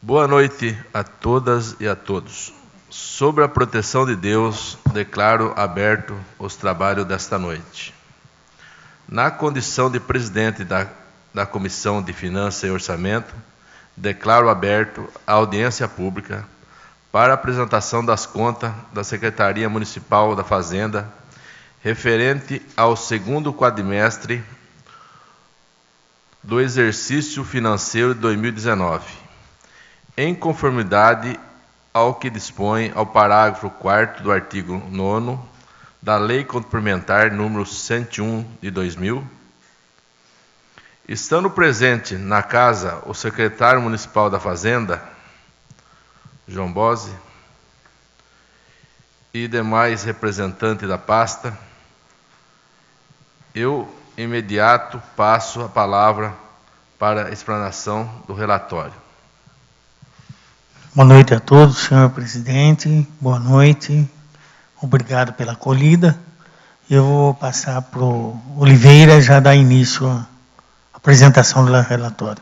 Boa noite a todas e a todos. Sobre a proteção de Deus, declaro aberto os trabalhos desta noite. Na condição de presidente da Comissão de Finanças e Orçamento, declaro aberto a audiência pública para a apresentação das contas da Secretaria Municipal da Fazenda referente ao segundo quadrimestre do exercício financeiro de 2019. Em conformidade ao que dispõe ao parágrafo 4º do artigo 9º da Lei Complementar número 101 de 2000, estando presente na casa o secretário municipal da Fazenda, João Bose, e demais representantes da pasta, eu imediato passo a palavra para a explanação do relatório. Boa noite a todos, senhor presidente. Boa noite. Obrigado pela acolhida. Eu vou passar para o Oliveira já dar início à apresentação do relatório.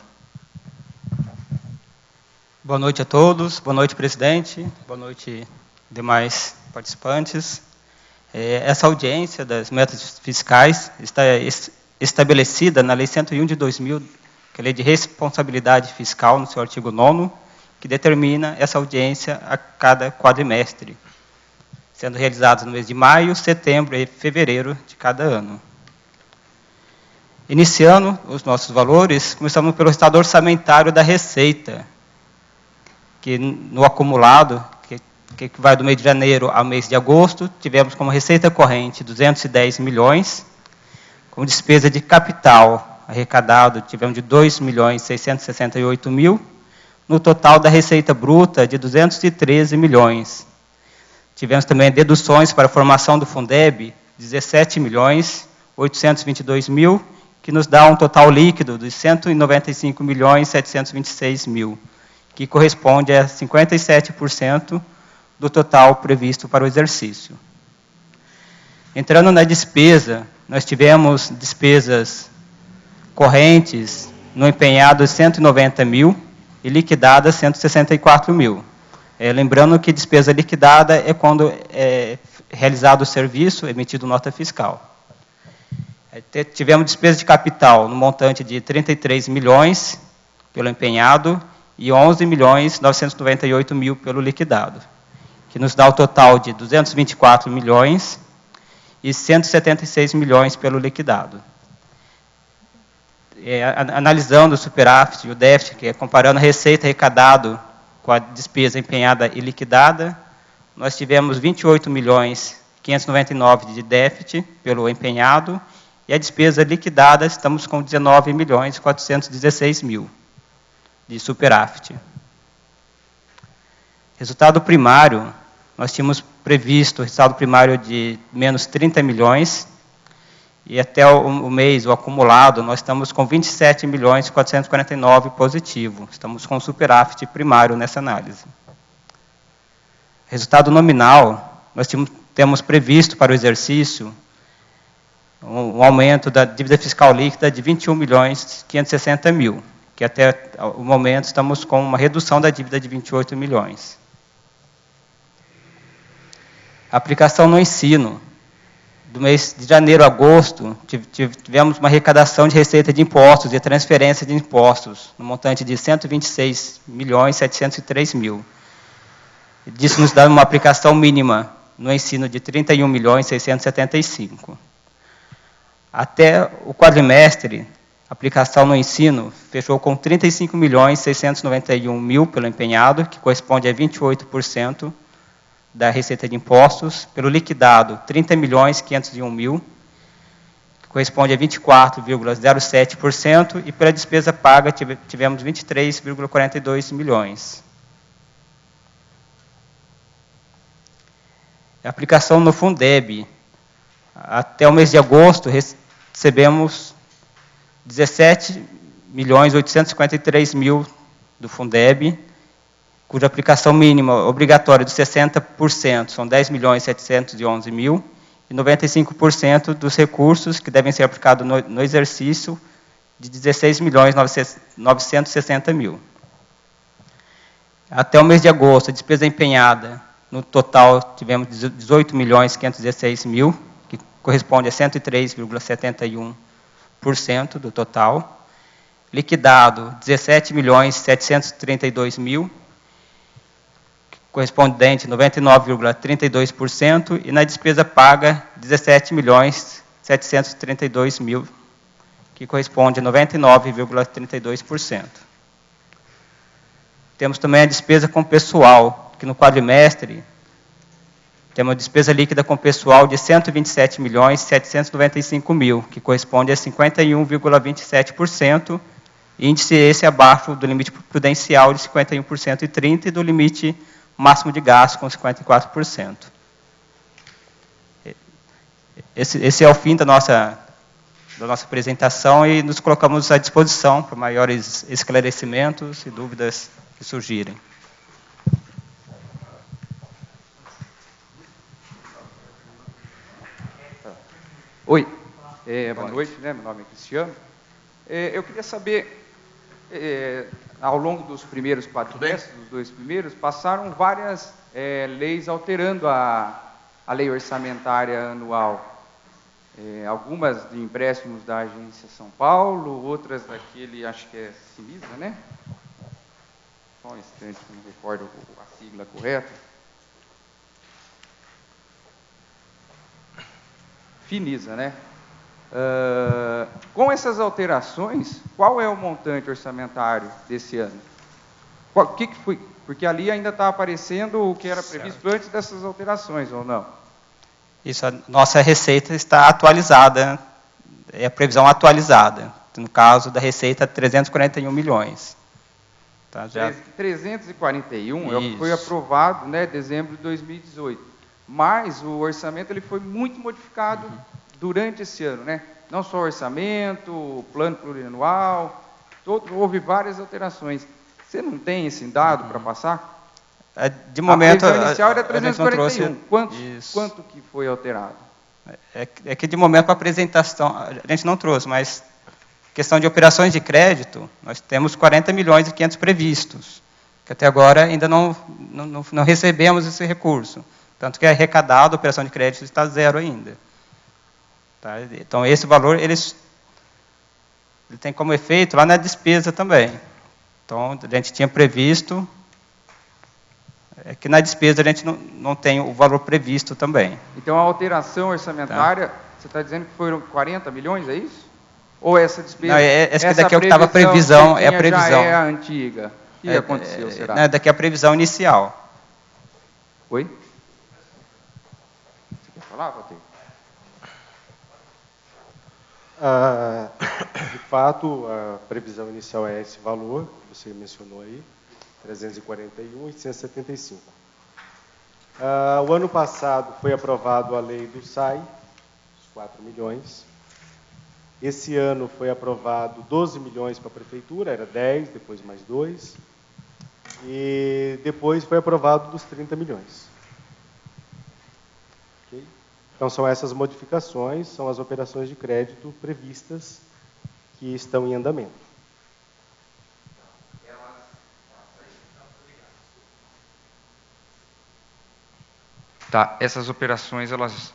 Boa noite a todos. Boa noite, presidente. Boa noite, demais participantes. Essa audiência das metas fiscais está estabelecida na Lei 101 de 2000, que é a Lei de Responsabilidade Fiscal, no seu artigo 9º, que determina essa audiência a cada quadrimestre, sendo realizadas no mês de maio, setembro e fevereiro de cada ano. Iniciando os nossos valores, começamos pelo resultado orçamentário da Receita, que no acumulado, que vai do mês de janeiro ao mês de agosto, tivemos como receita corrente 210 milhões, como despesa de capital arrecadado, tivemos de 2.668.000, no total da receita bruta de 213 milhões. Tivemos também deduções para a formação do Fundeb, 17.822.000, que nos dá um total líquido de 195.726.000, que corresponde a 57% do total previsto para o exercício. Entrando na despesa, nós tivemos despesas correntes no empenhado 190.000, e liquidada 164.000. Lembrando que despesa liquidada é quando é realizado o serviço, emitido nota fiscal. Tivemos despesa de capital no montante de 33 milhões pelo empenhado e 11.998.000 pelo liquidado, que nos dá o total de 224 milhões e 176 milhões pelo liquidado. Analisando o superávit e o déficit, que é comparando a receita arrecadada com a despesa empenhada e liquidada, nós tivemos 28.599.000 de déficit pelo empenhado e a despesa liquidada estamos com 19.416.000 de superávit. Resultado primário, nós tínhamos previsto o resultado primário de menos 30 milhões, e até o mês, o acumulado, nós estamos com 27.449.000 positivo. Estamos com superávit primário nessa análise. Resultado nominal, nós temos previsto para o exercício um aumento da dívida fiscal líquida de 21.560.000, que até o momento estamos com uma redução da dívida de 28 milhões. Aplicação no ensino. Do mês de janeiro a agosto, tivemos uma arrecadação de receita de impostos e transferência de impostos, no montante de 126.703.000. Disso nos dá uma aplicação mínima no ensino de 31.675.000. Até o quadrimestre, a aplicação no ensino fechou com 35.691.000 pelo empenhado, que corresponde a 28%, da receita de impostos, pelo liquidado 30.501.000, que corresponde a 24,07%, e pela despesa paga tivemos 23,42 milhões. A aplicação no Fundeb, até o mês de agosto recebemos 17.853.000 do Fundeb, cuja aplicação mínima obrigatória de 60% são 10.711.000, e 95% dos recursos que devem ser aplicados no exercício de 16.960.000. Até o mês de agosto, a despesa empenhada, no total, tivemos 18.516.000, que corresponde a 103,71% do total. Liquidado, 17.732.000, correspondente a 99,32%, e na despesa paga, 17.732.000, que corresponde a 99,32%. Temos também a despesa com pessoal, que no quadrimestre temos uma despesa líquida com pessoal de 127.795.000, que corresponde a 51,27%, índice esse abaixo do limite prudencial de 51,30% e do limite máximo de gasto com 54%. Esse é o fim da nossa apresentação e nos colocamos à disposição para maiores esclarecimentos e dúvidas que surgirem. Oi, boa noite, né? Meu nome é Cristiano. Eu queria saber, ao longo dos primeiros quadrimestres, dos 2 primeiros, passaram várias leis alterando a lei orçamentária anual. Algumas de empréstimos da Agência São Paulo, outras daquele, acho que é Finisa, né? Só um instante, que eu não recordo a sigla correta. Finisa, né? Com essas alterações, qual é o montante orçamentário desse ano? O que foi? Porque ali ainda está aparecendo o que era previsto antes dessas alterações, ou não? Isso, a nossa receita está atualizada, é a previsão atualizada. No caso da receita, 341 milhões. Tá, já... 341 é o que foi aprovado, né, em dezembro de 2018. Mas o orçamento ele foi muito modificado durante esse ano, né? Não só o orçamento, o plano plurianual, houve várias alterações. Você não tem esse dado para passar? De momento, a previsão inicial era 341. Trouxe... Quanto que foi alterado? É que de momento a apresentação, a gente não trouxe, mas questão de operações de crédito, nós temos 40 milhões e 500 previstos, que até agora ainda não recebemos esse recurso. Tanto que é arrecadado, a operação de crédito está zero ainda. Tá? Então, esse valor, ele tem como efeito lá na despesa também. Então, a gente tinha previsto, que na despesa a gente não tem o valor previsto também. Então, a alteração orçamentária, você está dizendo que foram 40 milhões, é isso? Ou essa despesa? Não, essa daqui é o que estava a previsão, é a previsão. Já é a antiga. O que aconteceu, será? Não, daqui é a previsão inicial. Oi? Você quer falar, Valdir? De fato, a previsão inicial é esse valor, que você mencionou aí, 341 e 175. O ano passado foi aprovado a lei do SAI, os 4 milhões. Esse ano foi aprovado 12 milhões para a prefeitura, era 10, depois mais 2. E depois foi aprovado dos 30 milhões. Okay? Então, são essas modificações, são as operações de crédito previstas que estão em andamento. Tá, essas operações elas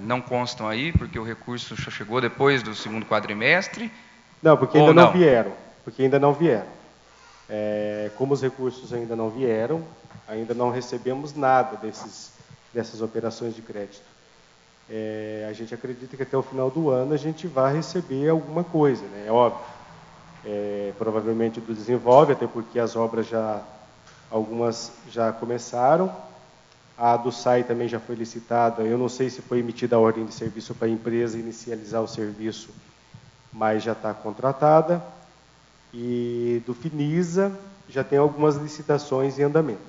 não constam aí, porque o recurso só chegou depois do segundo quadrimestre? Não, porque ainda não vieram. Porque ainda não vieram. Como os recursos ainda não vieram, ainda não recebemos nada dessas operações de crédito. A gente acredita que até o final do ano a gente vai receber alguma coisa, né? É óbvio. Provavelmente do Desenvolve, até porque as obras algumas já começaram. A do SAI também já foi licitada. Eu não sei se foi emitida a ordem de serviço para a empresa inicializar o serviço, mas já está contratada. E do Finisa já tem algumas licitações em andamento.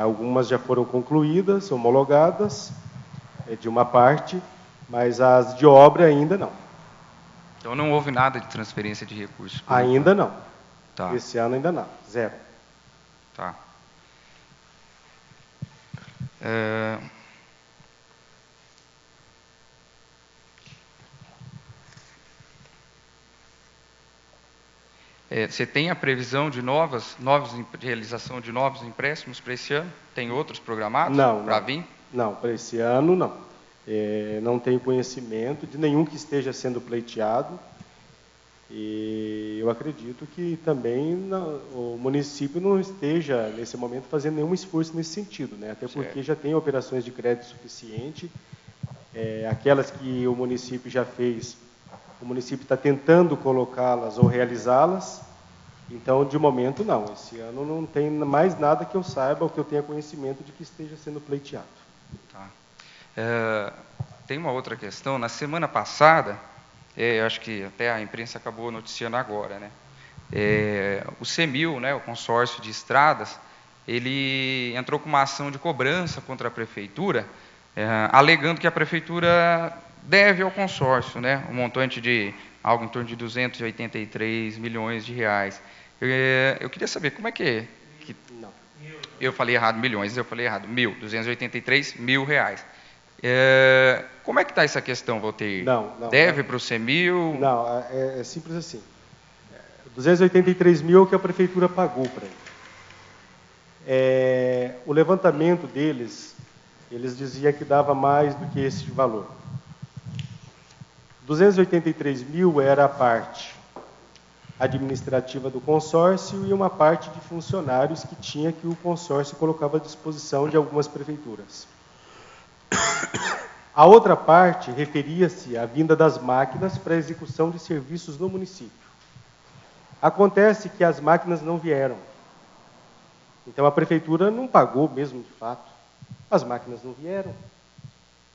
Algumas já foram concluídas, homologadas, de uma parte, mas as de obra ainda não. Então não houve nada de transferência de recursos? Ainda não. Tá. Esse ano ainda não, zero. Tá. Você tem a previsão de realização de novos empréstimos para esse ano? Tem outros programados para vir? Não, para esse ano não. Não tenho conhecimento de nenhum que esteja sendo pleiteado. E eu acredito que também o município não esteja, nesse momento, fazendo nenhum esforço nesse sentido, né? Até porque já tem operações de crédito suficiente. Aquelas que o município já fez, o município está tentando colocá-las ou realizá-las. Então, de momento, não. Esse ano não tem mais nada que eu saiba ou que eu tenha conhecimento de que esteja sendo pleiteado. Tá. Tem uma outra questão. Na semana passada, eu acho que até a imprensa acabou noticiando agora, né? O CEMIL, né, o consórcio de estradas, ele entrou com uma ação de cobrança contra a prefeitura, alegando que a prefeitura deve ao consórcio, né, um montante de algo em torno de 283 milhões de reais. Eu queria saber como é que Não. eu falei errado, milhões, eu falei errado, 283 mil reais. Como é que está essa questão, Valteir? Não. Deve para o CEMIL? Não, é simples assim. 283 mil é o que a prefeitura pagou para ele. O levantamento deles, eles diziam que dava mais do que esse valor. 283 mil era a parte administrativa do consórcio e uma parte de funcionários que o consórcio colocava à disposição de algumas prefeituras. A outra parte referia-se à vinda das máquinas para a execução de serviços no município. Acontece que as máquinas não vieram. Então, a prefeitura não pagou mesmo, de fato. As máquinas não vieram.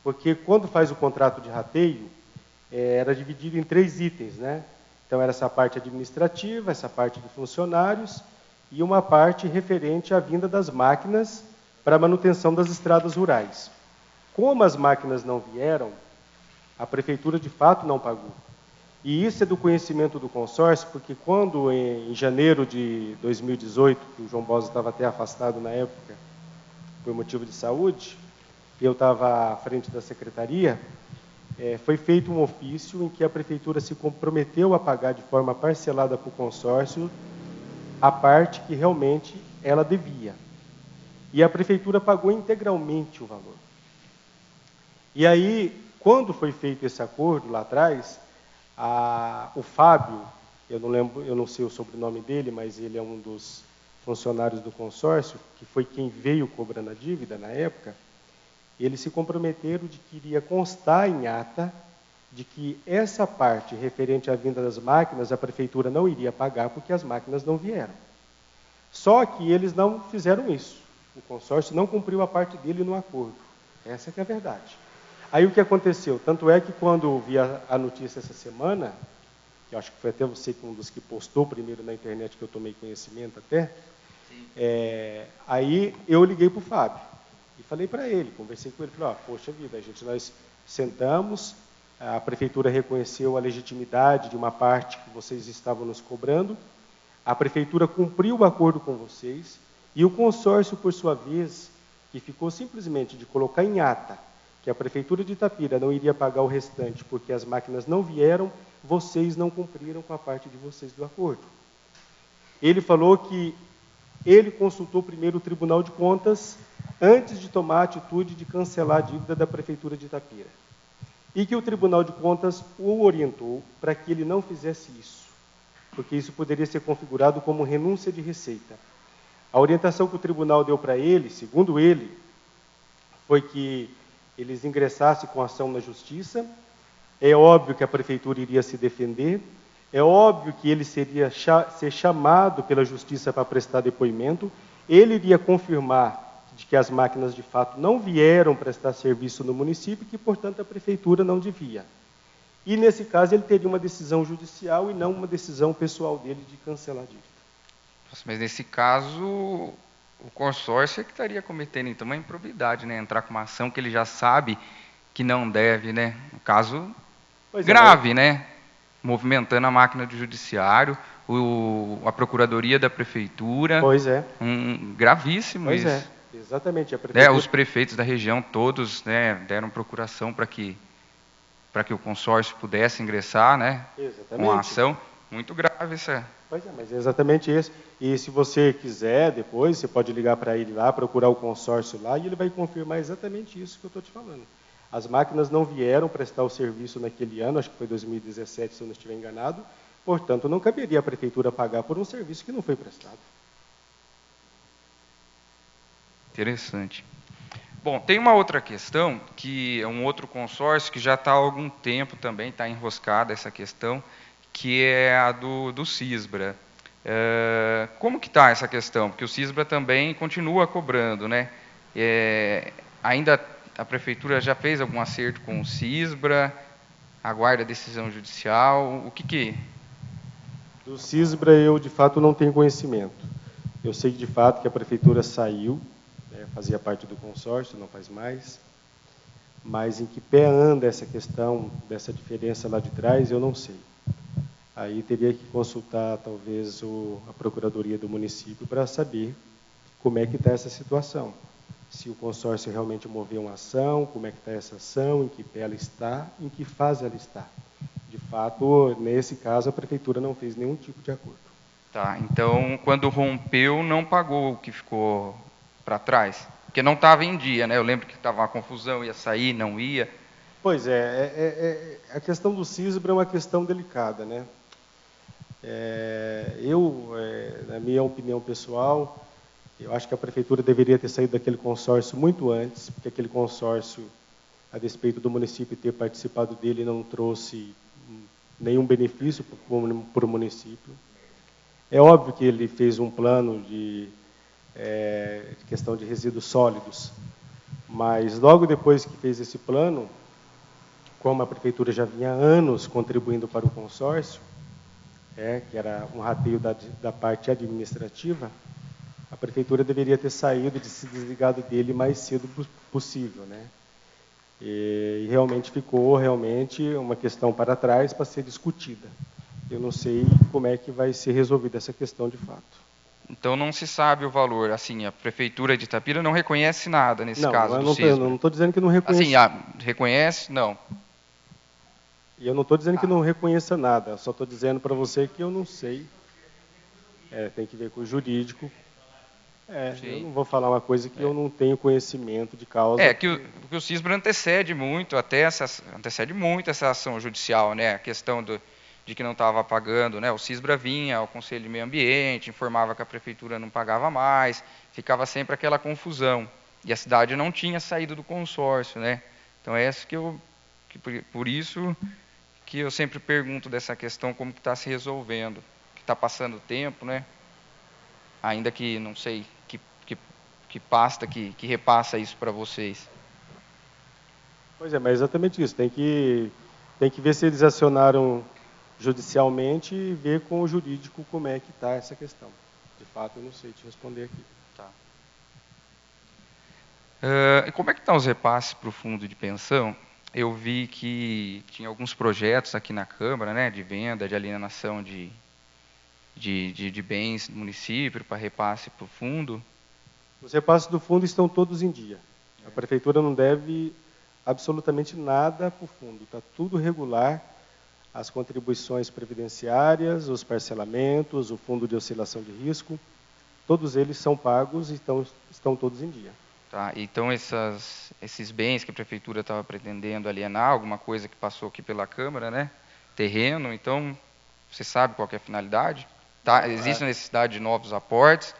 Porque, quando faz o contrato de rateio, era dividido em 3 itens, né? Então, era essa parte administrativa, essa parte de funcionários e uma parte referente à vinda das máquinas para a manutenção das estradas rurais. Como as máquinas não vieram, a prefeitura, de fato, não pagou. E isso é do conhecimento do consórcio, porque quando, em janeiro de 2018, que o João Bosa estava até afastado na época, por motivo de saúde, eu estava à frente da secretaria, foi feito um ofício em que a prefeitura se comprometeu a pagar de forma parcelada para o consórcio a parte que realmente ela devia. E a prefeitura pagou integralmente o valor. E aí, quando foi feito esse acordo lá atrás, o Fábio, eu não sei o sobrenome dele, mas ele é um dos funcionários do consórcio, que foi quem veio cobrando a dívida na época, eles se comprometeram de que iria constar em ata de que essa parte referente à vinda das máquinas, a prefeitura não iria pagar porque as máquinas não vieram. Só que eles não fizeram isso. O consórcio não cumpriu a parte dele no acordo. Essa que é a verdade. Aí o que aconteceu? Tanto é que quando eu vi a notícia essa semana, que eu acho que foi até você um dos que postou primeiro na internet, que eu tomei conhecimento até, aí eu liguei para o Fábio e falei para ele, conversei com ele, falei, poxa vida, nós sentamos, a prefeitura reconheceu a legitimidade de uma parte que vocês estavam nos cobrando, a prefeitura cumpriu o acordo com vocês, e o consórcio, por sua vez, que ficou simplesmente de colocar em ata que a prefeitura de Itapira não iria pagar o restante porque as máquinas não vieram, vocês não cumpriram com a parte de vocês do acordo. Ele falou que ele consultou primeiro o Tribunal de Contas antes de tomar a atitude de cancelar a dívida da prefeitura de Itapira. E que o Tribunal de Contas o orientou para que ele não fizesse isso, porque isso poderia ser configurado como renúncia de receita. A orientação que o tribunal deu para ele, segundo ele, foi que eles ingressassem com ação na justiça. É óbvio que a prefeitura iria se defender, é óbvio que ele seria ser chamado pela justiça para prestar depoimento, ele iria confirmar de que as máquinas de fato não vieram prestar serviço no município e que, portanto, a prefeitura não devia. E, nesse caso, ele teria uma decisão judicial e não uma decisão pessoal dele de cancelar a dívida. Mas, nesse caso, o consórcio é que estaria cometendo, então, uma improbidade, né? Entrar com uma ação que ele já sabe que não deve, né? Um caso grave, né? Movimentando a máquina do judiciário, a procuradoria da prefeitura. Pois é. Gravíssimo pois isso. Pois é, exatamente. A prefeitura... Os prefeitos da região todos, né, deram procuração para que o consórcio pudesse ingressar, né, com a ação. Muito grave essa... Pois é, mas é exatamente isso. E se você quiser, depois, você pode ligar para ele lá, procurar o consórcio lá, e ele vai confirmar exatamente isso que eu estou te falando. As máquinas não vieram prestar o serviço naquele ano, acho que foi 2017, se eu não estiver enganado, portanto, não caberia a prefeitura pagar por um serviço que não foi prestado. Interessante. Bom, tem uma outra questão, que é um outro consórcio que já está há algum tempo também, está enroscada essa questão, que é a do Cisbra. Como que está essa questão? Porque o Cisbra também continua cobrando, né? Ainda a prefeitura já fez algum acerto com o Cisbra, aguarda a decisão judicial, o que... Do Cisbra eu, de fato, não tenho conhecimento. Eu sei, de fato, que a prefeitura saiu, fazia parte do consórcio, não faz mais, mas em que pé anda essa questão, dessa diferença lá de trás, eu não sei. Aí teria que consultar, talvez, a Procuradoria do município para saber como é que está essa situação. Se o consórcio realmente moveu uma ação, como é que está essa ação, em que pé ela está, em que fase ela está. De fato, nesse caso, a prefeitura não fez nenhum tipo de acordo. Tá, então, quando rompeu, não pagou o que ficou para trás? Porque não estava em dia, né? Eu lembro que estava uma confusão, ia sair, não ia. Pois a questão do Cisbra é uma questão delicada, né? Na minha opinião pessoal, eu acho que a prefeitura deveria ter saído daquele consórcio muito antes, porque aquele consórcio, a despeito do município ter participado dele, não trouxe nenhum benefício para o município. É óbvio que ele fez um plano de questão de resíduos sólidos, mas logo depois que fez esse plano, como a prefeitura já vinha há anos contribuindo para o consórcio, que era um rateio da parte administrativa, a prefeitura deveria ter saído e se desligado dele mais cedo possível, né? E realmente ficou uma questão para trás para ser discutida. Eu não sei como é que vai ser resolvida essa questão de fato. Então não se sabe o valor, assim, a prefeitura de Itapira não reconhece nada nesse caso do Cisbra. Não estou dizendo que não reconhece. Assim, reconhece? Não. E eu não estou dizendo que não reconheça nada, só estou dizendo para você que eu não sei. Tem que ver com o jurídico. Eu não vou falar uma coisa que eu não tenho conhecimento de causa. Que o Cisbra antecede muito essa ação judicial, né? A questão de que não estava pagando, né? O Cisbra vinha ao Conselho de Meio Ambiente, informava que a prefeitura não pagava mais, ficava sempre aquela confusão. E a cidade não tinha saído do consórcio, né? Então por isso que eu sempre pergunto dessa questão, como que está se resolvendo, que está passando o tempo, né? Ainda que, não sei, que pasta que repassa isso para vocês. Pois mas exatamente isso. Tem que ver se eles acionaram judicialmente e ver com o jurídico como é que está essa questão. De fato, eu não sei te responder aqui. Tá. E como é que estão os repasses para o fundo de pensão? Eu vi que tinha alguns projetos aqui na Câmara, né, de venda, de alienação de bens do município para repasse para o fundo. Os repasses do fundo estão todos em dia. A prefeitura não deve absolutamente nada para o fundo. Está tudo regular. As contribuições previdenciárias, os parcelamentos, o fundo de oscilação de risco, todos eles são pagos e estão todos em dia. Tá, então esses bens que a prefeitura estava pretendendo alienar, alguma coisa que passou aqui pela Câmara, né? Terreno, então, você sabe qual que é a finalidade? Existe a necessidade de novos aportes,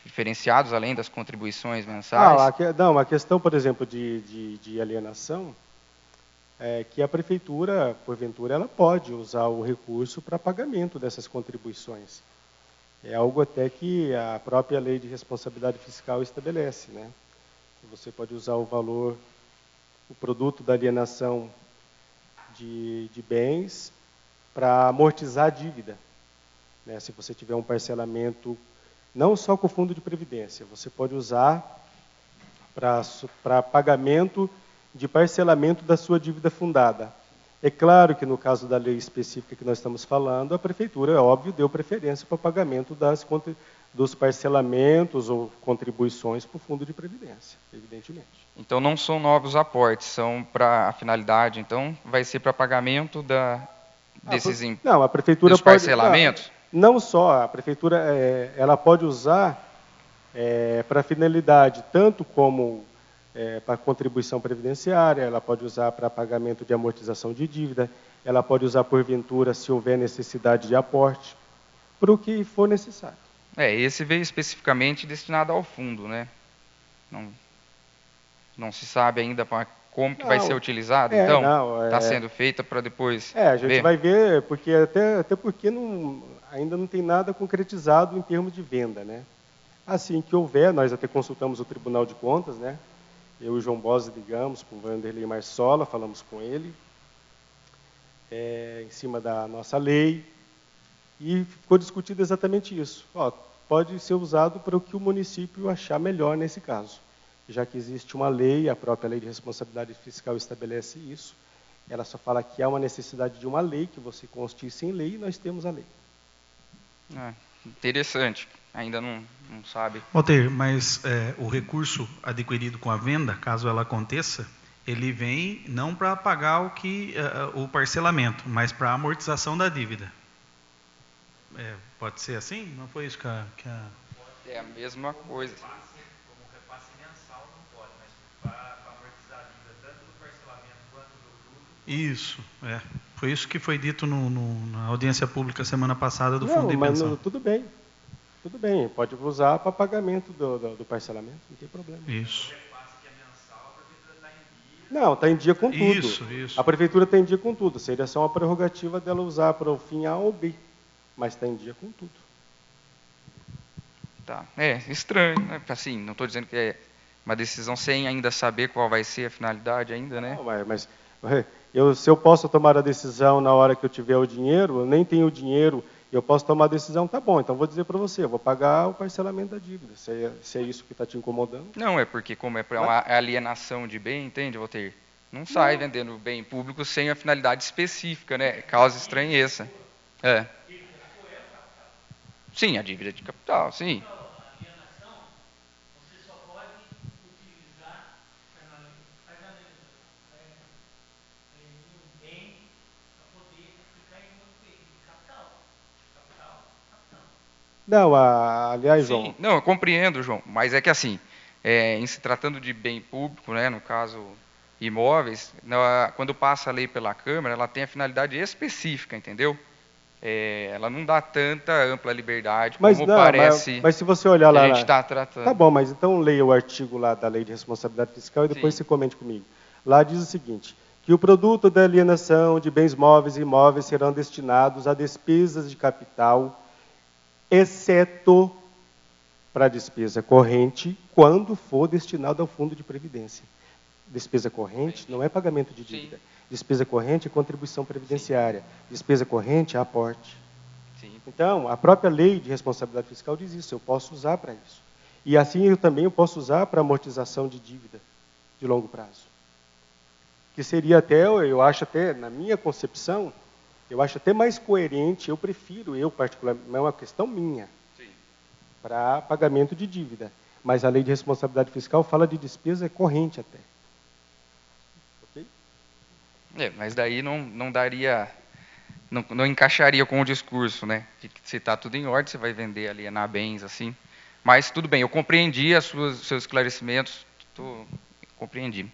diferenciados além das contribuições mensais? A questão, por exemplo, de alienação, é que a prefeitura, porventura, ela pode usar o recurso para pagamento dessas contribuições. É algo até que a própria lei de responsabilidade fiscal estabelece, né? Você pode usar o valor, o produto da alienação de bens para amortizar a dívida, né? Se você tiver um parcelamento, não só com o fundo de previdência, você pode usar para pagamento de parcelamento da sua dívida fundada. É claro que no caso da lei específica que nós estamos falando, a prefeitura, é óbvio, deu preferência para o pagamento dos parcelamentos ou contribuições para o fundo de previdência, evidentemente. Então não são novos aportes, são para a finalidade, então vai ser para pagamento Não, a prefeitura dos parcelamentos? Não só, a prefeitura ela pode usar para finalidade, tanto como para contribuição previdenciária, ela pode usar para pagamento de amortização de dívida, ela pode usar, porventura, se houver necessidade de aporte, para o que for necessário. Esse veio especificamente destinado ao fundo, né? Não se sabe ainda como que vai ser utilizado, então? Está sendo feita para depois a gente vai ver, porque até porque ainda não tem nada concretizado em termos de venda, né? Assim que houver, nós até consultamos o Tribunal de Contas, né? Eu e o João Bosa ligamos para o Vanderlei Marsola, falamos com ele, em cima da nossa lei, e ficou discutido exatamente isso. Pode ser usado para o que o município achar melhor nesse caso. Já que existe uma lei, a própria Lei de Responsabilidade Fiscal estabelece isso, ela só fala que há uma necessidade de uma lei, que você conste isso em lei, e nós temos a lei. Interessante, ainda não sabe. Walter, mas o recurso adquirido com a venda, caso ela aconteça, ele vem não para pagar o parcelamento, mas para a amortização da dívida. Pode ser assim? Não foi isso que a... É a mesma coisa. Como repasse mensal não pode, mas para amortizar a dívida tanto do parcelamento quanto do fruto. Isso, Foi isso que foi dito na audiência pública semana passada do Fundo de Pensão. Tudo bem, pode usar para pagamento do parcelamento, não tem problema. Isso. Não, está em dia com tudo. Isso. A prefeitura está em dia com tudo, seria só uma prerrogativa dela usar para o fim A ou B, mas está em dia com tudo. Tá. Estranho, né? Assim, não estou dizendo que é uma decisão sem ainda saber qual vai ser a finalidade ainda, né? Não, mas se eu posso tomar a decisão na hora que eu tiver o dinheiro, eu nem tenho o dinheiro, eu posso tomar a decisão, tá bom, então vou dizer para você, eu vou pagar o parcelamento da dívida, se é isso que está te incomodando. Não, porque como é para uma alienação de bem, entende, Walter? Não sai vendendo bem público sem a finalidade específica, né? Causa estranheza. Sim, a dívida de capital, sim. Não, aliás, João... Sim, não, eu compreendo, João, mas é que assim, em se tratando de bem público, né, no caso imóveis, quando passa a lei pela Câmara, ela tem a finalidade específica, entendeu? Ela não dá tanta ampla liberdade como parece. Mas se você olhar lá... A gente está tratando. Tá bom, mas então leia o artigo lá da Lei de Responsabilidade Fiscal e depois você comente comigo. Lá diz o seguinte, que o produto da alienação de bens móveis e imóveis serão destinados a despesas de capital, exceto para despesa corrente, quando for destinado ao fundo de previdência. Despesa corrente não é pagamento de dívida. Sim. Despesa corrente é contribuição previdenciária. Sim. Despesa corrente é aporte. Sim. Então, a própria lei de responsabilidade fiscal diz isso, eu posso usar para isso. E assim eu também posso usar para amortização de dívida de longo prazo. Que seria até, eu acho até, na minha concepção, eu acho até mais coerente, eu particularmente, é uma questão minha, para pagamento de dívida. Mas a lei de responsabilidade fiscal fala de despesa corrente até. Ok? Mas daí não daria, não encaixaria com o discurso, né? De que se está tudo em ordem, você vai vender, alienar bens, assim. Mas tudo bem, eu compreendi seus esclarecimentos, compreendi.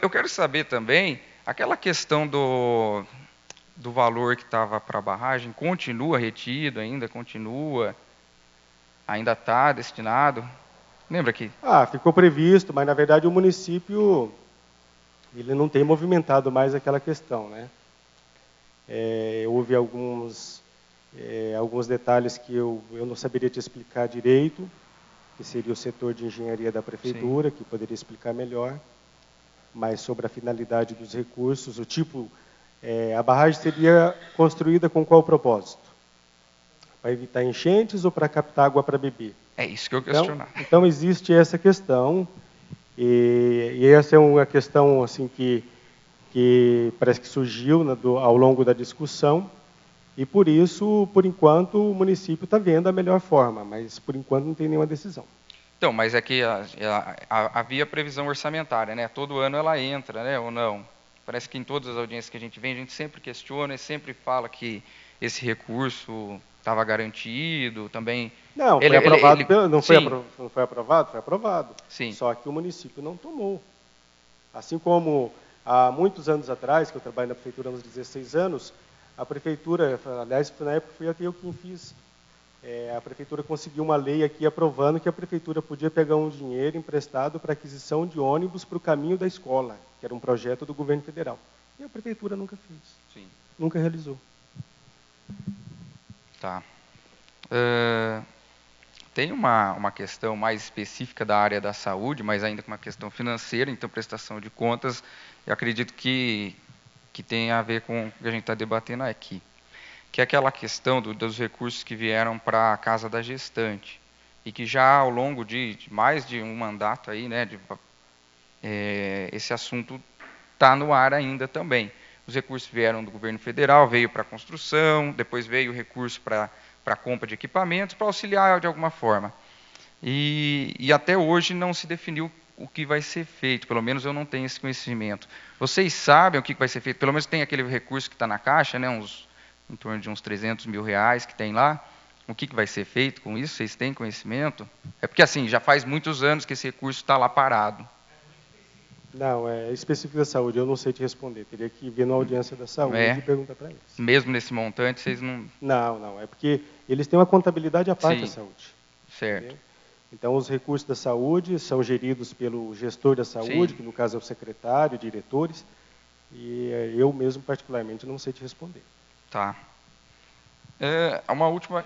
Eu quero saber também, aquela questão do valor que estava para a barragem, continua retido ainda, ainda está destinado? Lembra que... ficou previsto, mas na verdade o município ele não tem movimentado mais aquela questão, né? Houve alguns detalhes que eu não saberia te explicar direito, que seria o setor de engenharia da prefeitura, que poderia explicar melhor, mas sobre a finalidade dos recursos, o tipo... a barragem seria construída com qual propósito? Para evitar enchentes ou para captar água para beber? É isso que eu questionava. Então existe essa questão, e essa é uma questão assim, que parece que surgiu ao longo da discussão, e por isso, por enquanto, o município está vendo a melhor forma, mas por enquanto não tem nenhuma decisão. Então, mas é que havia previsão orçamentária, né? Todo ano ela entra, né? Ou não? Parece que em todas as audiências que a gente vem, a gente sempre questiona e sempre fala que esse recurso estava garantido, também... Não, foi aprovado, não foi aprovado? Foi aprovado. Sim. Só que o município não tomou. Assim como há muitos anos atrás, que eu trabalho na prefeitura há uns 16 anos, a prefeitura, aliás, na época fui até eu quem fiz, a prefeitura conseguiu uma lei aqui aprovando que a prefeitura podia pegar um dinheiro emprestado para aquisição de ônibus para o caminho da escola, que era um projeto do governo federal. E a prefeitura nunca fez. Sim. Nunca realizou. Tá. Tem uma questão mais específica da área da saúde, mas ainda com uma questão financeira, então prestação de contas, eu acredito que tem a ver com o que a gente está debatendo aqui, que é aquela questão dos recursos que vieram para a casa da gestante, e que já ao longo de mais de um mandato aí, né, esse assunto está no ar ainda também. Os recursos vieram do governo federal, veio para a construção, depois veio o recurso para a compra de equipamentos, para auxiliar de alguma forma. E até hoje não se definiu o que vai ser feito, pelo menos eu não tenho esse conhecimento. Vocês sabem o que vai ser feito? Pelo menos tem aquele recurso que está na caixa, né, em torno de uns 300 mil reais que tem lá. O que vai ser feito com isso? Vocês têm conhecimento? É porque, assim, já faz muitos anos que esse recurso está lá parado. Não, é específico da saúde, eu não sei te responder. Teria que vir na audiência da saúde e perguntar para eles. Mesmo nesse montante, vocês não... Não, é porque eles têm uma contabilidade à parte da saúde. Certo. Entendeu? Então, os recursos da saúde são geridos pelo gestor da saúde, que no caso é o secretário, diretores, e eu mesmo, particularmente, não sei te responder. Tá. Uma última...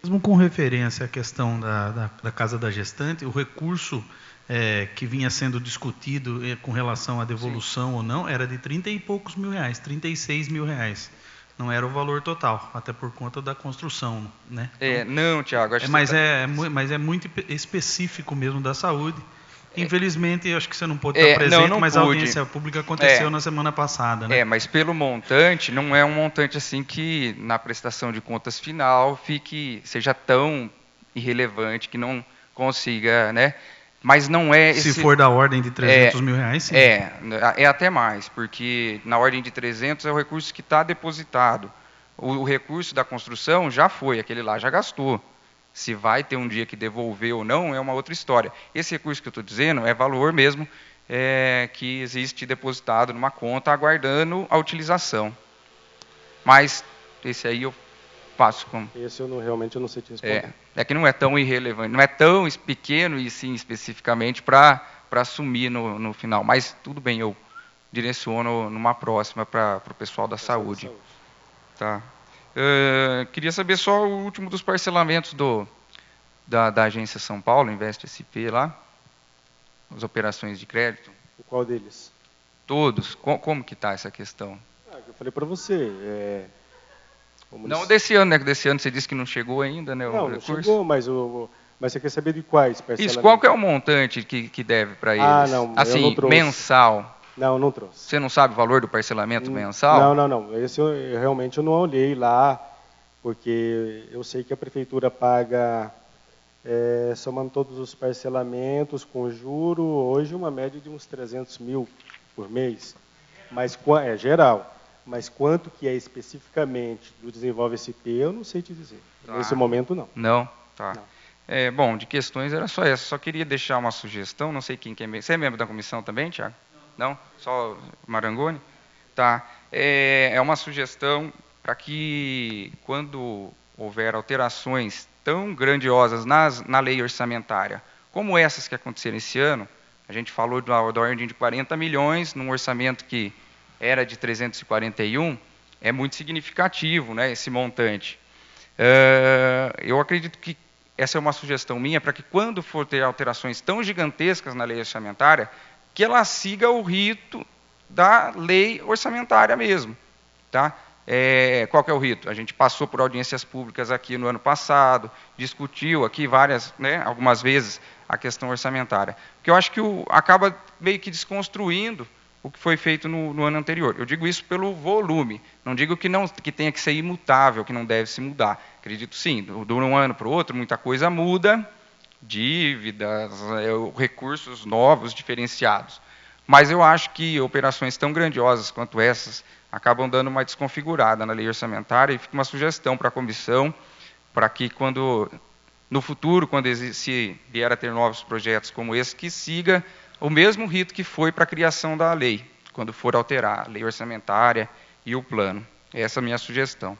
Mesmo com referência à questão da casa da gestante, o recurso que vinha sendo discutido com relação à devolução ou não era de 30 e poucos mil reais, 36 mil reais. Não era o valor total, até por conta da construção, né? Então, não, Tiago, mas é muito específico mesmo da saúde. Infelizmente, acho que você não pôde estar presente, mas a audiência pública aconteceu na semana passada, né? Mas pelo montante, não é um montante assim que na prestação de contas final seja tão irrelevante que não consiga, né? Mas não é... Se for da ordem de 300 mil reais, sim. É até mais, porque na ordem de 300 é o recurso que está depositado. O recurso da construção já foi, aquele lá já gastou. Se vai ter um dia que devolver ou não, é uma outra história. Esse recurso que eu estou dizendo é valor mesmo que existe depositado numa conta, aguardando a utilização. Mas esse aí eu passo com... Esse realmente eu não sei te responder. É que não é tão irrelevante, não é tão pequeno e sim especificamente para assumir no final. Mas tudo bem, eu direciono numa próxima para o pessoal da saúde. Tá. Queria saber só o último dos parcelamentos da Agência São Paulo, Invest SP lá, as operações de crédito. Qual deles? Todos. Como que está essa questão? Eu falei para você. Não desse ano, né? Desse ano você disse que não chegou ainda, né? Não chegou, mas você quer saber de quais parcelamentos? Isso, qual que é o montante que deve para eles? Não, assim, eu não trouxe. Mensal. Não trouxe. Você não sabe o valor do parcelamento mensal? Não. Esse realmente eu não olhei lá, porque eu sei que a prefeitura paga, somando todos os parcelamentos com juro, hoje uma média de uns 300 mil por mês. Mas geral. Mas quanto que é especificamente do Desenvolve SP, eu não sei te dizer. Nesse momento, não. Não? Tá. Não. Bom, de questões era só essa. Só queria deixar uma sugestão, não sei quem que é. Você é membro da comissão também, Tiago? Não? Só Marangoni? Tá. É uma sugestão para que, quando houver alterações tão grandiosas na lei orçamentária, como essas que aconteceram esse ano, a gente falou da ordem de 40 milhões, num orçamento que era de 341, é muito significativo, né, esse montante. Eu acredito que essa é uma sugestão minha, para que quando for ter alterações tão gigantescas na lei orçamentária, que ela siga o rito da lei orçamentária mesmo. Tá? Qual que é o rito? A gente passou por audiências públicas aqui no ano passado, discutiu aqui algumas vezes a questão orçamentária. Porque eu acho que acaba meio que desconstruindo o que foi feito no ano anterior. Eu digo isso pelo volume, não digo que tenha que ser imutável, que não deve se mudar. Acredito sim, de um ano para o outro, muita coisa muda, dívidas, recursos novos, diferenciados. Mas eu acho que operações tão grandiosas quanto essas acabam dando uma desconfigurada na lei orçamentária, e fica uma sugestão para a comissão, para que no futuro, quando se vier a ter novos projetos como esse, que siga o mesmo rito que foi para a criação da lei, quando for alterar a lei orçamentária e o plano. Essa é a minha sugestão.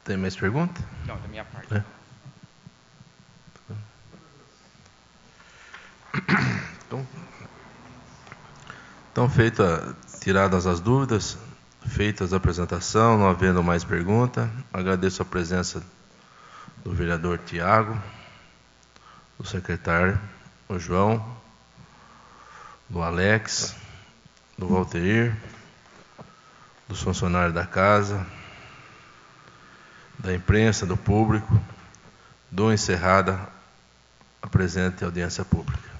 Tem mais pergunta? Não, da minha parte. Então, tiradas as dúvidas, feitas a apresentação, não havendo mais pergunta, agradeço a presença do vereador Tiago, do secretário, do João, do Alex, do Valteir, dos funcionários da casa, da imprensa, do público. Dou encerrada a presente audiência pública.